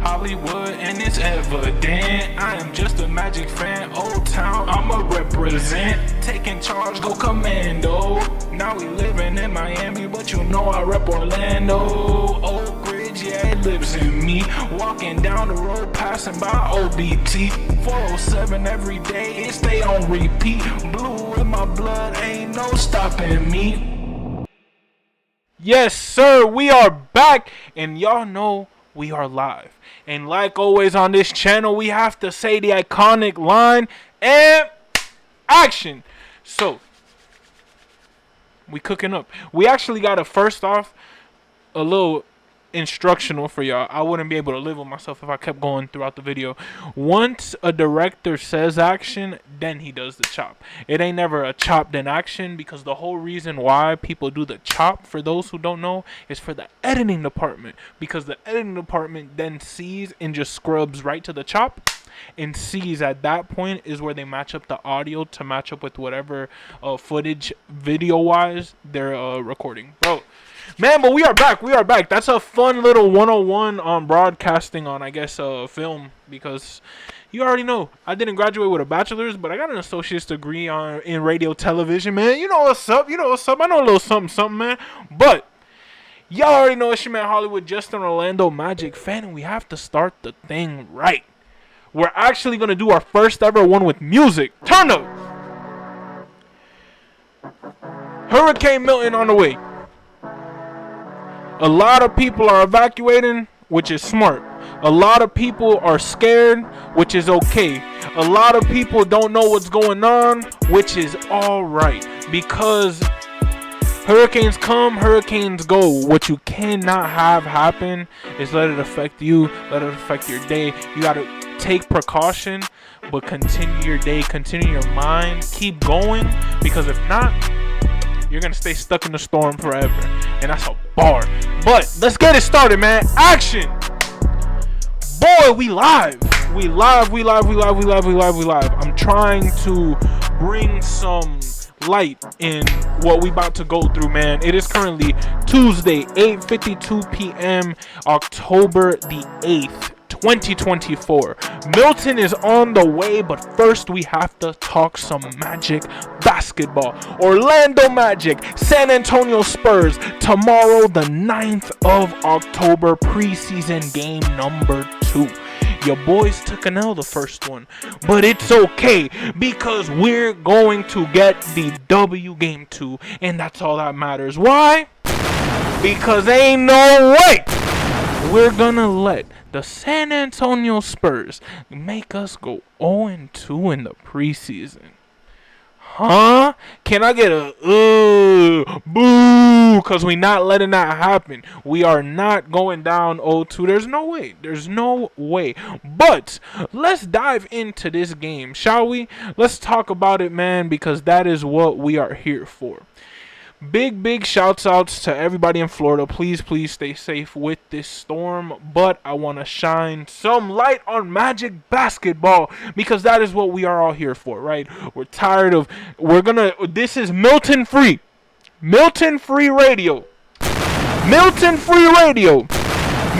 Hollywood and it's evident. I am just a Magic fan, Old Town, I'ma represent. Taking charge, go commando. Now we living in Miami, but you know I rep Orlando. Oak Ridge, yeah, it lives in me. Walking down the road, passing by ODT. 407 every day, it stay on repeat. Blue in my blood, ain't no stopping me. Yes, sir, we are back, and y'all know we are live. And like always on this channel, we have to say the iconic line, and action. So, we cooking up. We actually got to, first off, a little instructional for y'all. I wouldn't be able to live with myself if I kept going throughout the video. Once a director says action, then he does the chop. It ain't never a chop then action, because the whole reason why people do the chop, for those who don't know, is for the editing department, because the editing department then sees and just scrubs right to the chop, and sees at that point is where they match up the audio to match up with whatever footage video wise they're recording. Bro, man, but we are back. We are back. That's a fun little 101 on broadcasting on, I guess, film, because you already know I didn't graduate with a bachelor's, but I got an associate's degree in radio television, man. You know what's up. You know what's up. I know a little something, something, man. But y'all already know it's your man Hollywood, just an Orlando Magic fan, and we have to start the thing right. We're actually going to do our first ever one with music. Turn up. Hurricane Milton on the way. A lot of people are evacuating, which is smart. A lot of people are scared, which is okay. A lot of people don't know what's going on, which is alright. Because hurricanes come, hurricanes go. What you cannot have happen is let it affect you, let it affect your day. You gotta take precaution, but continue your day, continue your mind, keep going, because if not, you're gonna stay stuck in the storm forever. And that's a bar. But let's get it started, man. Action! Boy, we live. We live. I'm trying to bring some light in what we about to go through, man. It is currently Tuesday, 8:52 p.m., October the 8th. 2024. Milton is on the way, but first we have to talk some Magic basketball. Orlando Magic, San Antonio Spurs, tomorrow the 9th of October, preseason game number 2. Your boys took an L the first one, but it's okay, because we're going to get the W game 2, and that's all that matters. Why? Because ain't no way we're gonna let the San Antonio Spurs make us go 0-2 in the preseason. Huh? Can I get a boo? Because we not letting that happen. We are not going down 0-2. There's no way. There's no way. But let's dive into this game, shall we? Let's talk about it, man, because that is what we are here for. Big shouts outs to everybody in Florida. Please stay safe with this storm. But I want to shine some light on Magic basketball, because that is what we are all here for, right? We're tired of, this is Milton free. Milton free radio. Milton free radio.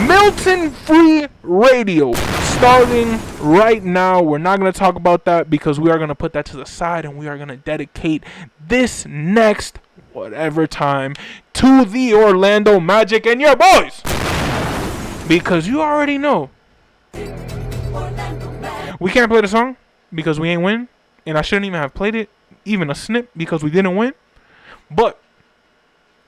Milton free radio. Starting right now. We're not going to talk about that, because we are going to put that to the side, and we are going to dedicate this next whatever time to the Orlando Magic and your boys, because you already know we can't play the song because we ain't win, and I shouldn't even have played it, even a snip, because we didn't win. But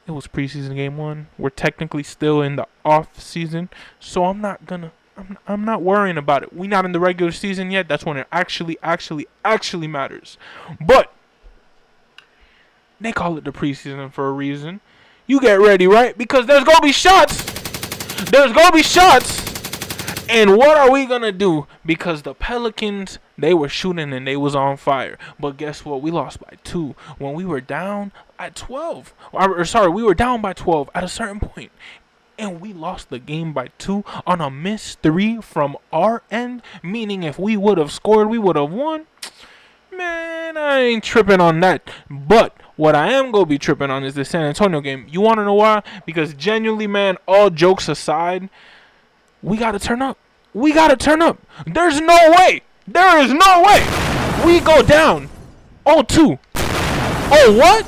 it was preseason game 1. We're technically still in the off season, so I'm not worrying about it. We're not in the regular season yet. That's when it actually matters. But they call it the preseason for a reason. You get ready, right? Because there's going to be shots. There's going to be shots. And what are we going to do? Because the Pelicans, they were shooting and they was on fire. But guess what? We lost by 2 when we were down at 12. We were down by 12 at a certain point. And we lost the game by 2 on a missed 3 from our end. Meaning if we would have scored, we would have won. Man, I ain't tripping on that. But what I am going to be tripping on is the San Antonio game. You want to know why? Because genuinely, man, all jokes aside, we got to turn up. We got to turn up. There's no way. There is no way. We go down. 0-2. Oh, what?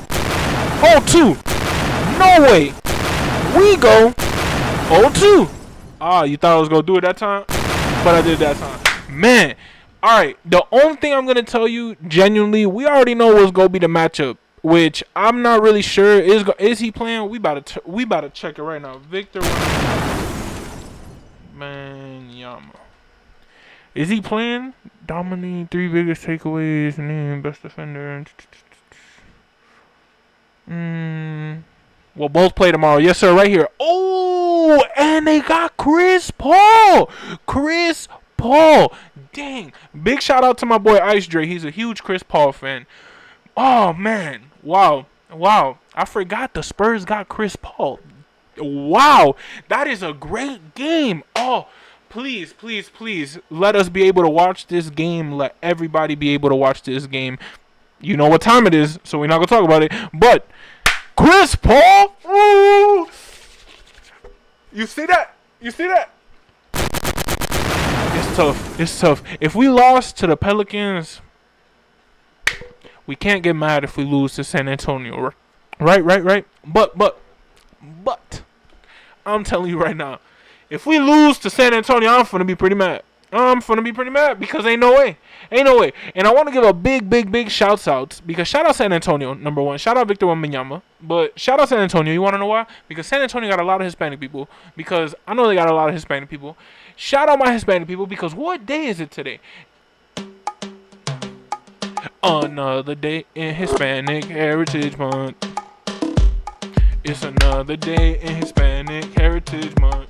0-2. No way. We go 0-2. Ah, you thought I was going to do it that time? But I did that time. Man. All right. The only thing I'm going to tell you, genuinely, we already know what's going to be the matchup, which I'm not really sure. Is he playing? We about to check it right now. Victor Wembanyama. Is he playing? Dominate, 3 biggest takeaways, and then best defender. Well, both play tomorrow. Yes, sir, right here. Oh, and they got Chris Paul. Chris Paul. Dang. Big shout out to my boy Ice Dre. He's a huge Chris Paul fan. Oh, man. Wow. I forgot the Spurs got Chris Paul. Wow. That is a great game. Oh, please, let us be able to watch this game. Let everybody be able to watch this game. You know what time it is, so we're not going to talk about it. But Chris Paul, ooh, you see that? It's tough. If we lost to the Pelicans, we can't get mad if we lose to San Antonio. Right. But I'm telling you right now, if we lose to San Antonio, I'm finna be pretty mad. Because ain't no way. And I want to give a big shouts out, because shout out San Antonio, number one. Shout out Victor Wembanyama. But shout out San Antonio. You want to know why? Because San Antonio got a lot of Hispanic people. Because I know they got a lot of Hispanic people. Shout out my Hispanic people, because what day is it today? Another day in Hispanic Heritage Month. It's another day in Hispanic Heritage Month.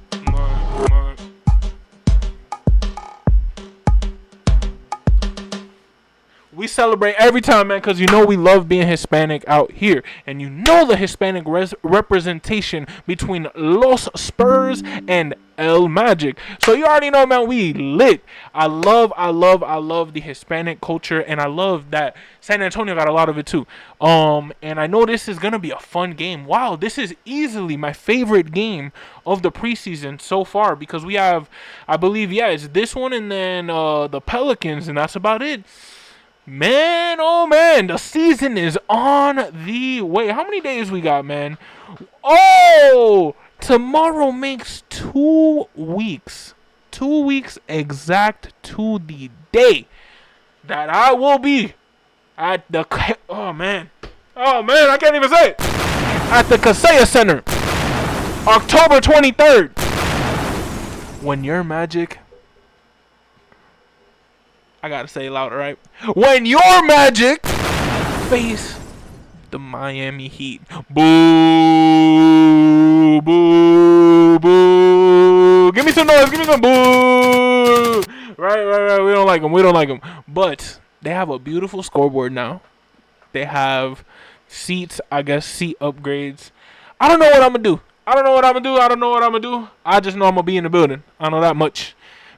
We celebrate every time, man, because you know we love being Hispanic out here. And you know the Hispanic representation between Los Spurs and El Magic. So you already know, man, we lit. I love the Hispanic culture, and I love that San Antonio got a lot of it too. And I know this is going to be a fun game. Wow, this is easily my favorite game of the preseason so far, because we have, I believe, it's this one and then the Pelicans, and that's about it. Man, oh man, the season is on the way. How many days we got, man? Oh, tomorrow makes 2 weeks. 2 weeks exact to the day that I will be at the... Oh, man, I can't even say it. At the Kaseya Center. October 23rd. When your Magic... I gotta say it louder, right? When your Magic face the Miami Heat. Boo, boo, boo. Give me some noise. Give me some boo. Right. We don't like them. But they have a beautiful scoreboard now. They have seats, I guess, seat upgrades. I don't know what I'm going to do. I just know I'm going to be in the building. I know that much.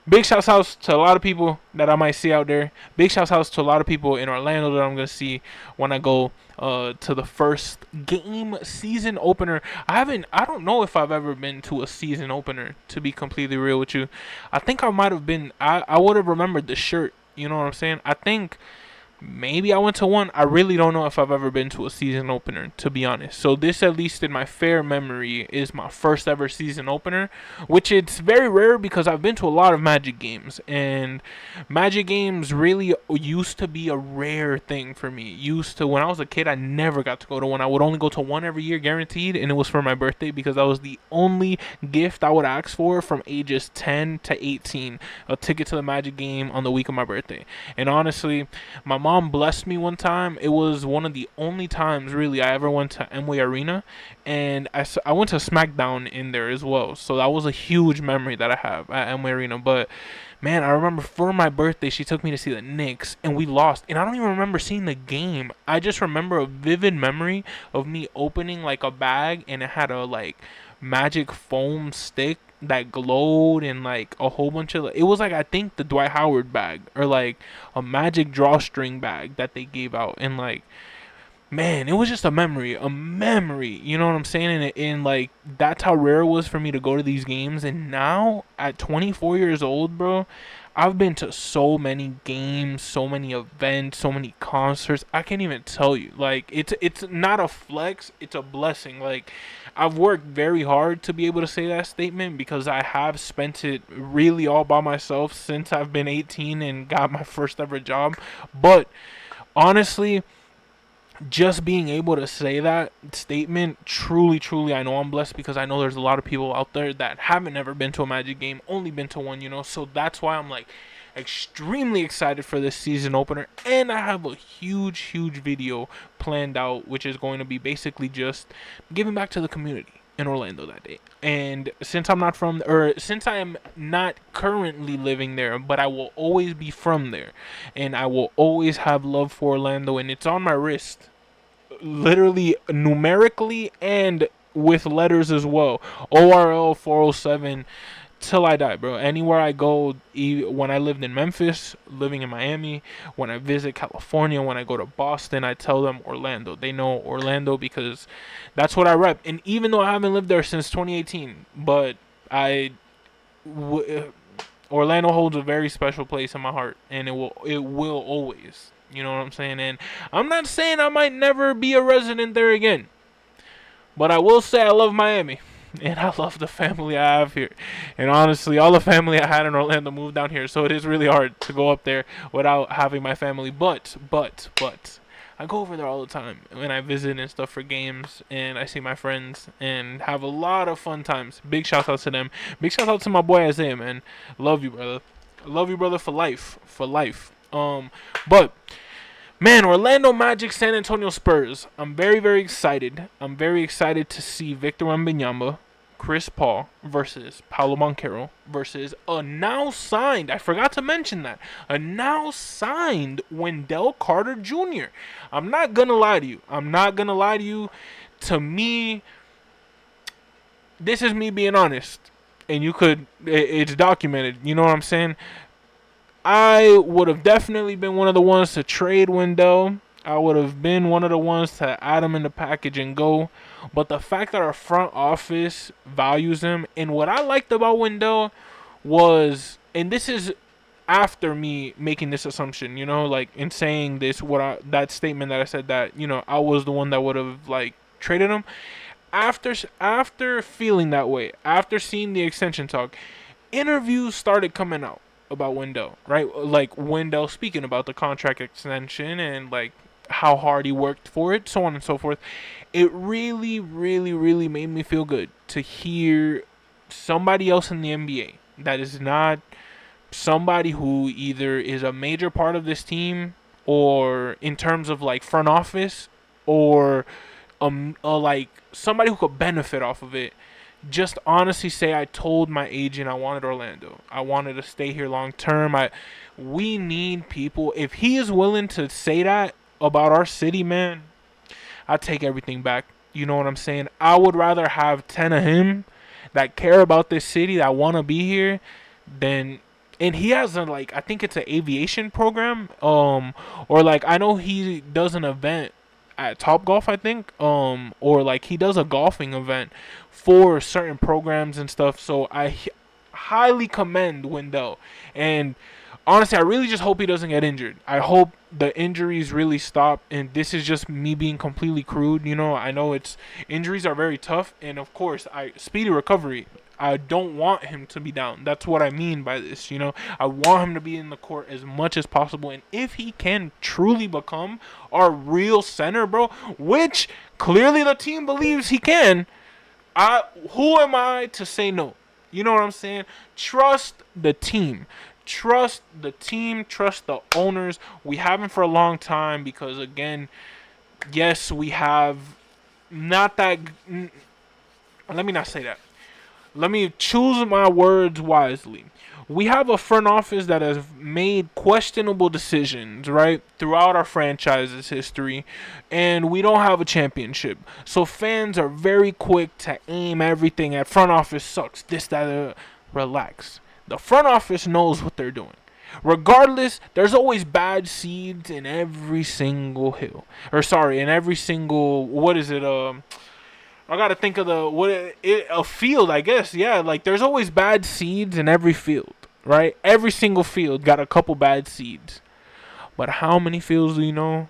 Big shouts out to a lot of people that I might see out there. Big shouts out to a lot of people in Orlando that I'm going to see when I go to the first game season opener. I don't know if I've ever been to a season opener, to be completely real with you. I think I might have been. I would have remembered the shirt. You know what I'm saying? I think maybe I went to one. I really don't know if I've ever been to a season opener, to be honest. So this, at least in my fair memory, is my first ever season opener, which it's very rare because I've been to a lot of Magic games, and Magic games really used to be a rare thing for me. When I was a kid, I never got to go to one. I would only go to one every year guaranteed, and it was for my birthday, because that was the only gift I would ask for from ages 10 to 18, a ticket to the Magic game on the week of my birthday. And honestly, my mom blessed me one time. It was one of the only times really I ever went to Amway Arena, and I went to SmackDown in there as well. So that was a huge memory that I have at Amway Arena. But man, I remember for my birthday she took me to see the Knicks, and we lost, and I don't even remember seeing the game. I just remember a vivid memory of me opening like a bag, and it had a like magic foam stick that glowed, and like a whole bunch of, it was like, I think the Dwight Howard bag, or like a magic drawstring bag that they gave out. And like, man, it was just a memory, you know what I'm saying? And like, that's how rare it was for me to go to these games. And now at 24 years old, bro, I've been to so many games, so many events, so many concerts. I can't even tell you. Like, it's not a flex, it's a blessing. Like, I've worked very hard to be able to say that statement, because I have spent it really all by myself since I've been 18 and got my first ever job. But honestly, just being able to say that statement, truly, I know I'm blessed, because I know there's a lot of people out there that haven't ever been to a Magic game, only been to one, you know. So that's why I'm like extremely excited for this season opener. And I have a huge video planned out, which is going to be basically just giving back to the community in Orlando that day. And since since I am not currently living there, but I will always be from there, and I will always have love for Orlando, and it's on my wrist, literally numerically and with letters as well. ORL 407 till I die, bro. Anywhere I go, when I lived in Memphis, living in Miami, when I visit California, when I go to Boston, I tell them Orlando. They know Orlando because that's what I rep. And even though I haven't lived there since 2018, but Orlando holds a very special place in my heart, and it will always. You know what I'm saying? And I'm not saying I might never be a resident there again, but I will say I love Miami, and I love the family I have here. And honestly, all the family I had in Orlando moved down here, so it is really hard to go up there without having my family. But I go over there all the time when I visit and stuff for games, and I see my friends and have a lot of fun times. Big shout out to them. Big shout out to my boy Isaiah, man. Love you, brother. Love you, brother, for life. For life. But man, Orlando Magic, San Antonio Spurs. I'm very excited. I'm very excited to see Victor Wembanyama, Chris Paul versus Paolo Banchero versus a now signed, I forgot to mention that, a now signed Wendell Carter Jr. I'm not gonna lie to you. To me, this is me being honest, and it's documented. You know what I'm saying? I would have definitely been one of the ones to trade Wendell. I would have been one of the ones to add him in the package and go. But the fact that our front office values him, and what I liked about Wendell was, and this is after me making this assumption, you know, like in saying this, that statement that I said that, you know, I was the one that would have like traded him. After feeling that way, after seeing the extension talk, interviews started coming out about Wendell, right? Like Wendell speaking about the contract extension and like how hard he worked for it, so on and so forth. It really made me feel good to hear somebody else in the NBA that is not somebody who either is a major part of this team, or in terms of like front office, or like somebody who could benefit off of it, just honestly say, I told my agent I wanted Orlando. I wanted to stay here long term. We need people. If he is willing to say that about our city, man, I take everything back. You know what I'm saying? I would rather have 10 of him that care about this city, that want to be here, than... And he has I think it's an aviation program, or like I know he does an event at Top Golf, I think, or like he does a golfing event for certain programs and stuff. So I highly commend Wendell, and honestly, I really just hope he doesn't get injured. I hope the injuries really stop, and this is just me being completely crude. You know, I know injuries are very tough, and of course, speedy recovery. I don't want him to be down. That's what I mean by this, you know. I want him to be in the court as much as possible. And if he can truly become our real center, bro, which clearly the team believes he can, who am I to say no? You know what I'm saying? Trust the team. Trust the team. Trust the owners. We haven't for a long time because, again, yes, we have not that... Let me not say that. Let me choose my words wisely. We have a front office that has made questionable decisions, right, throughout our franchise's history, and we don't have a championship. So fans are very quick to aim everything at front office sucks, this, that, relax. The front office knows what they're doing. Regardless, there's always bad seeds in every single hill. Or sorry, in every single, what is it? I gotta think of a field, I guess. Yeah, like there's always bad seeds in every field, right? Every single field got a couple bad seeds. But how many fields do you know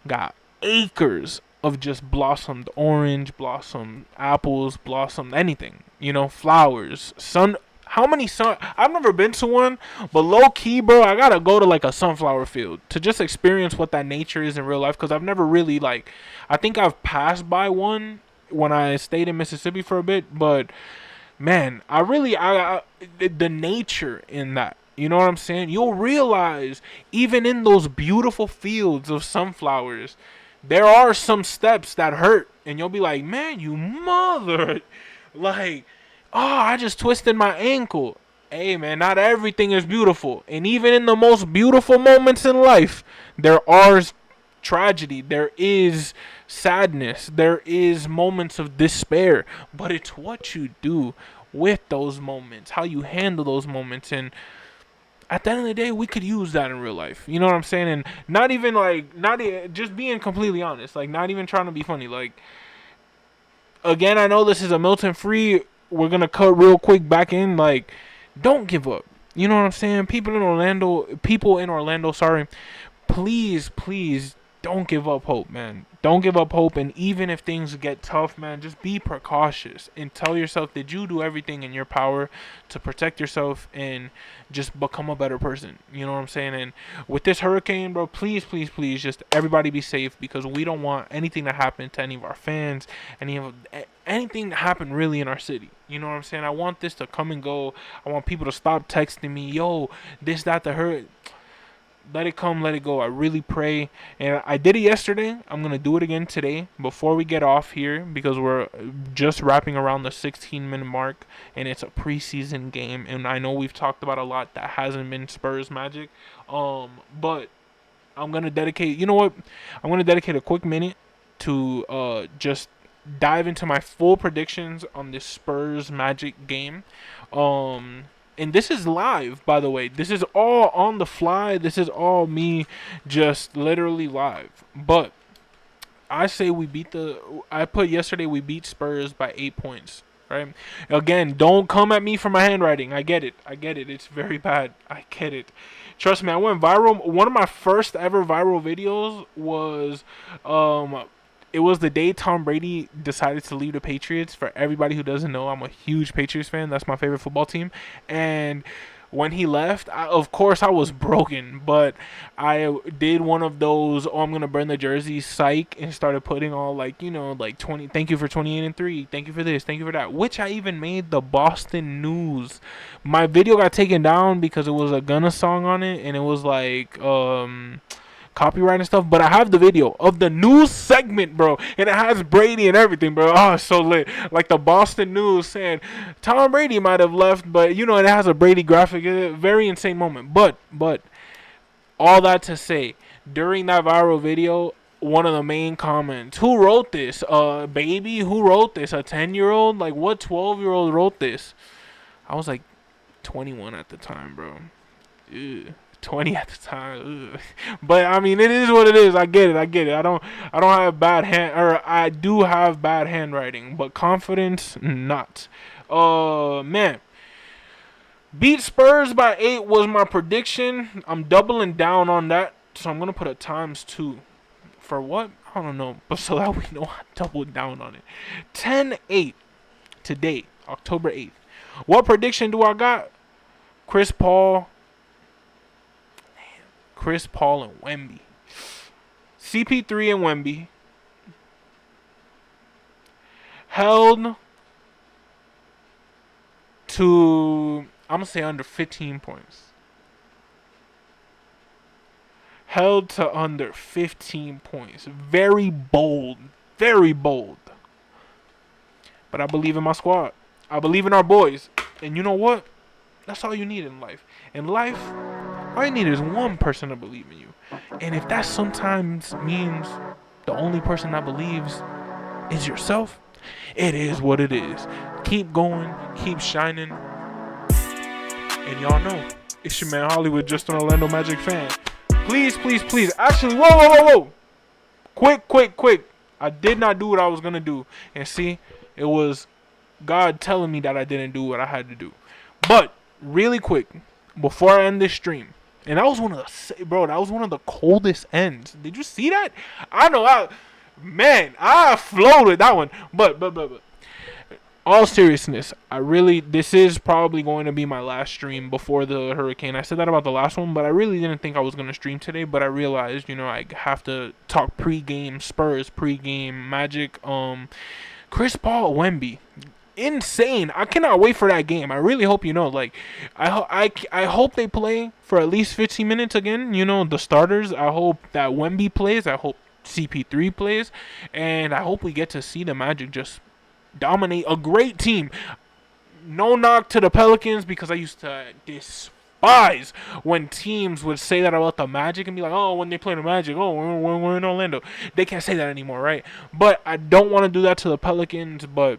got acres of just blossomed orange, blossomed apples, blossomed anything? Flowers, sun. How many sun? I've never been to one, but low key, bro, I gotta go to like a sunflower field to just experience what that nature is in real life. Cause I've never really I think I've passed by one when I stayed in Mississippi for a bit, but man, the nature in that. You know what I'm saying? You'll realize even in those beautiful fields of sunflowers, there are some steps that hurt, and you'll be like, man, you mother, like. Oh, I just twisted my ankle. Hey, man, not everything is beautiful. And even in the most beautiful moments in life, there are tragedy. There is sadness. There is moments of despair. But it's what you do with those moments, how you handle those moments. And at the end of the day, we could use that in real life. You know what I'm saying? And just being completely honest. Like, not even trying to be funny. Like, again, I know this is a Milton free. We're going to cut real quick back in. Like, don't give up. You know what I'm saying? People in Orlando, sorry. Please don't give up hope, man. Don't give up hope. And even if things get tough, man, just be precautious and tell yourself that you do everything in your power to protect yourself and just become a better person. You know what I'm saying? And with this hurricane, bro, please, just everybody be safe, because we don't want anything to happen to any of our fans, anything to happen really in our city. You know what I'm saying? I want this to come and go. I want people to stop texting me, yo, this, that, the hurt. Let it come, let it go. I really pray. And I did it yesterday. I'm going to do it again today before we get off here, because we're just wrapping around the 16-minute mark, and it's a preseason game. And I know we've talked about a lot that hasn't been Spurs magic. But I'm going to dedicate, you know what? I'm going to dedicate a quick minute to just dive into my full predictions on this Spurs magic game. And this is live, by the way. This is all on the fly. This is all me just literally live. But I say I put yesterday we beat Spurs by 8 points, right? Again, don't come at me for my handwriting. I get it. It's very bad. I get it. Trust me, I went viral. One of my first ever viral videos was it was the day Tom Brady decided to leave the Patriots. For everybody who doesn't know, I'm a huge Patriots fan. That's my favorite football team. And when he left, of course, I was broken. But I did one of those, I'm going to burn the jersey psych, and started putting all, 20, thank you for 28-3. Thank you for this. Thank you for that. Which I even made the Boston News. My video got taken down because it was a Gunna song on it. And it was copyright and stuff, but I have the video of the news segment, bro, and it has Brady and everything, bro. Oh, it's so lit. Like the Boston News saying Tom Brady might have left, but it has a Brady graphic. Very insane moment. But all that to say, during that viral video, one of the main comments, who wrote this? Baby, who wrote this? A 10-year-old? Like, what 12-year-old wrote this? I was like 21 at the time, bro. Ew. 20 at the time. Ugh. But I mean, it is what it is. I get it. I don't have I do have bad handwriting, but confidence not. Man, beat Spurs by 8 was my prediction. I'm doubling down on that, so I'm gonna put a ×2. For what? I don't know, but so that we know I doubled down on it. 10-8 today, October 8th. What prediction do I got? Chris Paul and Wemby. CP3 and Wemby held to, I'm going to say, under 15 points. Held to under 15 points. Very bold. Very bold. But I believe in my squad. I believe in our boys. And you know what? That's all you need in life. In life, all you need is one person to believe in you. And if that sometimes means the only person that believes is yourself, it is what it is. Keep going, keep shining. And y'all know, It's your man Hollywood, just an Orlando Magic fan. Please, please, please. Actually, whoa. Quick. I did not do what I was going to do. And see, it was God telling me that I didn't do what I had to do. But, really quick, before I end this stream, and that was one of the coldest ends. Did you see that? I know, I floated that one. But. All seriousness, this is probably going to be my last stream before the hurricane. I said that about the last one, but I really didn't think I was going to stream today, but I realized, I have to talk pregame, Spurs, pregame, Magic, Chris Paul, Wemby. Insane. I cannot wait for that game. I really hope I hope they play for at least 15 minutes again, the starters. I hope that Wemby plays. I hope CP3 plays, and I hope we get to see the Magic just dominate a great team. No knock to the Pelicans, because I used to despise when teams would say that about the Magic and be like, oh, when they play the Magic, oh, we're in Orlando. They can't say that anymore, right? But I don't want to do that to the Pelicans, but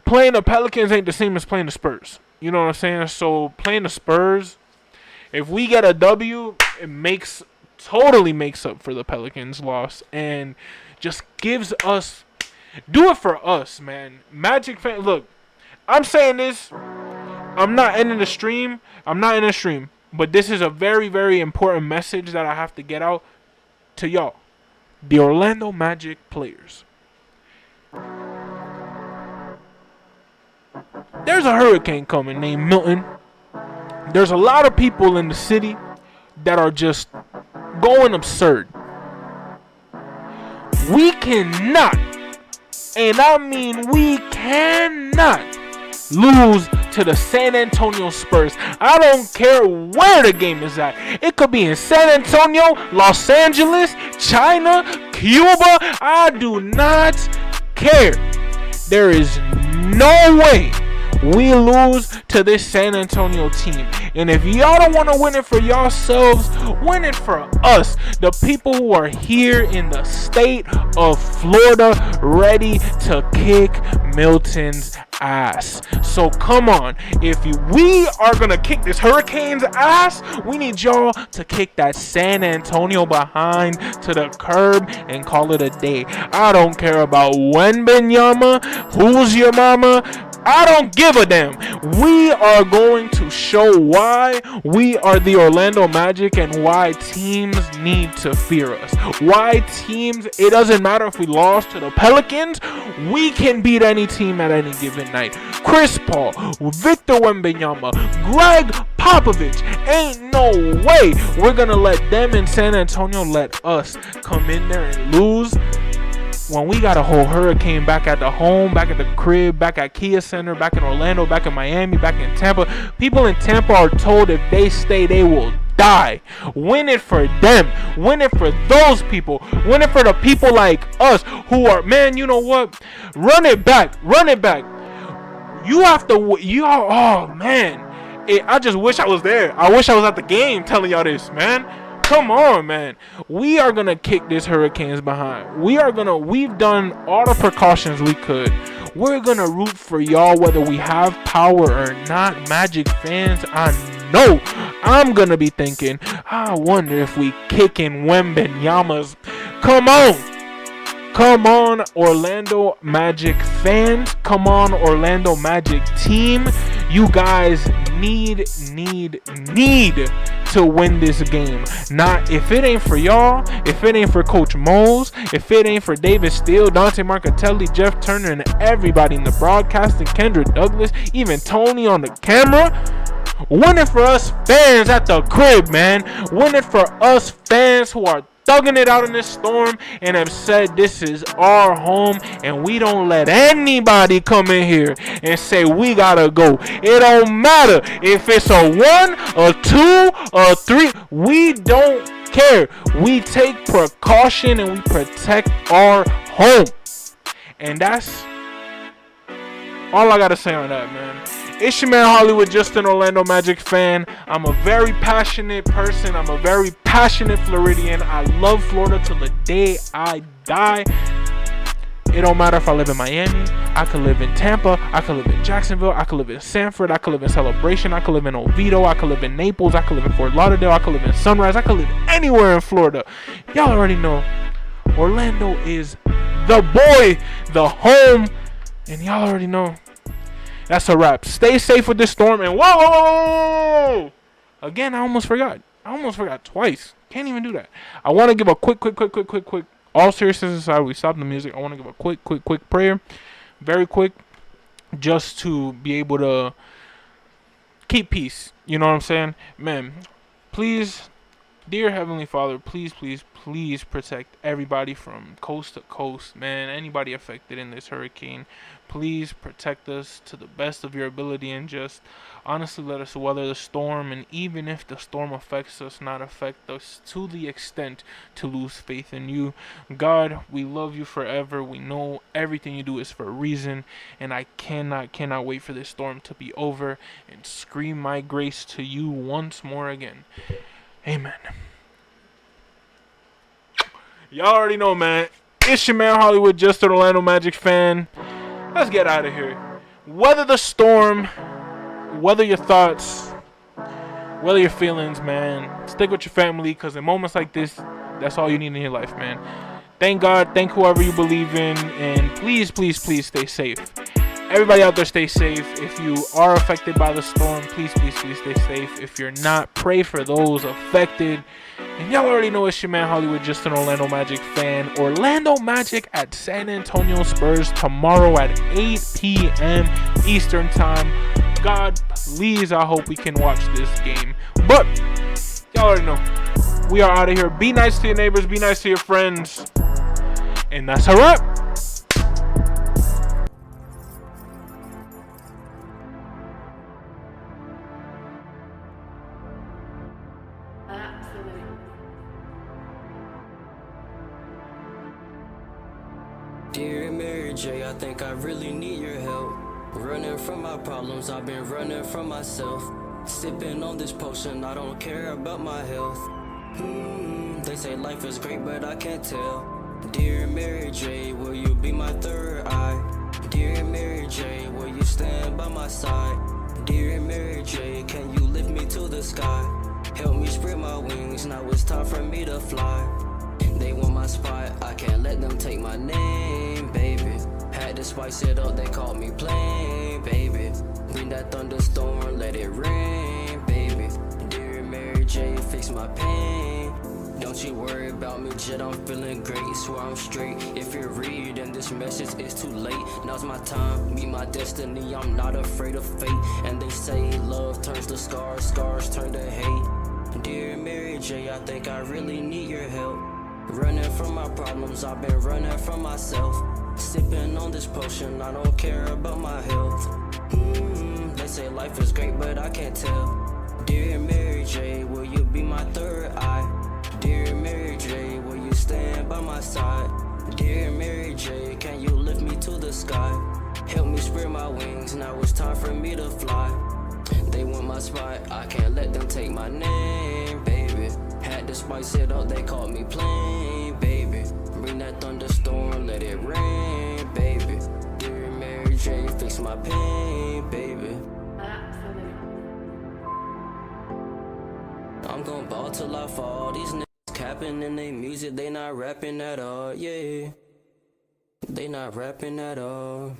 playing the Pelicans ain't the same as playing the Spurs. You know what I'm saying? So playing the Spurs, if we get a W, it totally makes up for the Pelicans' loss, and just gives us. Do it for us, man. Magic fan. Look, I'm saying this. I'm not ending the stream. But this is a very, very important message that I have to get out to y'all. The Orlando Magic players. There's a hurricane coming named Milton. There's a lot of people in the city that are just going absurd. We cannot. And I mean, we cannot lose to the San Antonio Spurs. I don't care where the game is at. It could be in San Antonio, Los Angeles, China, Cuba. I do not care. There is no way we lose to this San Antonio team. And if y'all don't want to win it for yourselves, win it for us, the people who are here in the state of Florida, ready to kick Milton's ass. So come on, if we are gonna kick this Hurricane's ass, we need y'all to kick that San Antonio behind to the curb and call it a day. I don't care about Wembanyama, who's your mama. I don't give a damn. We are going to show why we are the Orlando Magic and why teams need to fear us. Why teams, it doesn't matter if we lost to the Pelicans, we can beat any team at any given night. Chris Paul, Victor Wembanyama, Greg Popovich, ain't no way we're going to let them in San Antonio let us come in there and lose. When we got a whole hurricane back at the home, back at the crib, back at Kia Center, back in Orlando, back in Miami, back in Tampa. People in Tampa are told if they stay, they will die. Win it for them. Win it for those people. Win it for the people like us who are, man, you know what? Run it back. Run it back. You have to, oh, man. I just wish I was there. I wish I was at the game telling y'all this, man. Come on, man. We are going to kick this Hurricanes behind. We've done all the precautions we could. We're going to root for y'all whether we have power or not. Magic fans, I know I'm going to be thinking, I wonder if we kicking Wembanyama's. Come on. Come on, Orlando Magic fans. Come on, Orlando Magic team. You guys need to win this game. Not if it ain't for y'all, if it ain't for Coach Moles, if it ain't for David Steele, Dante Marcatelli, Jeff Turner, and everybody in the broadcasting, Kendra Douglas, even Tony on the camera. Win it for us fans at the crib, man. Win it for us fans who are thugging it out in this storm and have said this is our home and we don't let anybody come in here and say we gotta go. It don't matter if it's a 1, a 2, a 3. We don't care. We take precaution and we protect our home. And that's all I gotta say on that, man. It's your man Hollywood, just an Orlando Magic fan. I'm a very passionate person. I'm a very passionate Floridian. I love Florida till the day I die. It don't matter if I live in Miami, I could live in Tampa, I could live in Jacksonville, I could live in Sanford, I could live in Celebration, I could live in Oviedo, I could live in Naples, I could live in Fort Lauderdale, I could live in Sunrise, I could live anywhere in Florida. Y'all already know Orlando is the boy, the home, and y'all already know. That's a wrap. Stay safe with this storm, and whoa! Again, I almost forgot. Twice. Can't even do that. I want to give a quick. All seriousness aside, we stop the music. I want to give a quick prayer. Very quick. Just to be able to keep peace. You know what I'm saying? Man, please, dear Heavenly Father, please protect everybody from coast to coast, man. Anybody affected in this hurricane, please protect us to the best of your ability, and just honestly let us weather the storm. And even if the storm affects us, not affect us to the extent to lose faith in you. God, we love you forever. We know everything you do is for a reason, and I cannot wait for this storm to be over and scream my grace to you once more again. Amen. Y'all already know, man. It's your man Hollywood, just an Orlando Magic fan. Let's get out of here. Weather the storm. Weather your thoughts. Weather your feelings, man. Stick with your family, because in moments like this, that's all you need in your life, man. Thank God. Thank whoever you believe in. And please stay safe. Everybody out there, stay safe. If you are affected by the storm, please stay safe. If you're not, pray for those affected. And y'all already know it's your man Hollywood, just an Orlando Magic fan. Orlando Magic at San Antonio Spurs tomorrow at 8 p.m. Eastern Time. God, please, I hope we can watch this game. But y'all already know, we are out of here. Be nice to your neighbors. Be nice to your friends. And that's a wrap. Dear Mary J, I think I really need your help. Running from my problems, I've been running from myself. Sipping on this potion, I don't care about my health. They say life is great, but I can't tell. Dear Mary J, will you be my third eye? Dear Mary J, will you stand by my side? Dear Mary J, can you lift me to the sky? Help me spread my wings, now it's time for me to fly. They want my spot, I can't let them take my name, baby. Had to spice it up, they called me plain, baby. Bring that thunderstorm, let it rain, baby. Dear Mary J, fix my pain. Don't you worry about me, Jet, I'm feeling great, swear I'm straight. If you're reading this message, it's too late. Now's my time, meet my destiny, I'm not afraid of fate. And they say love turns to scars, scars turn to hate. Dear Mary J, I think I really need your help. Running from my problems, I've been running from myself. Sipping on this potion, I don't care about my health. They say life is great, but I can't tell. Dear Mary J, will you be my third eye? Dear Mary J, will you stand by my side? Dear Mary J, can you lift me to the sky? Help me spread my wings, now it's time for me to fly. They want my spot, I can't let them take my name, baby. Had to spice it up, they called me plain, baby. Bring that thunderstorm, let it rain, baby. Dear Mary J, fix my pain, baby. I'm gon' ball till I fall. These niggas capping in they music, they not rapping at all, yeah. They not rapping at all,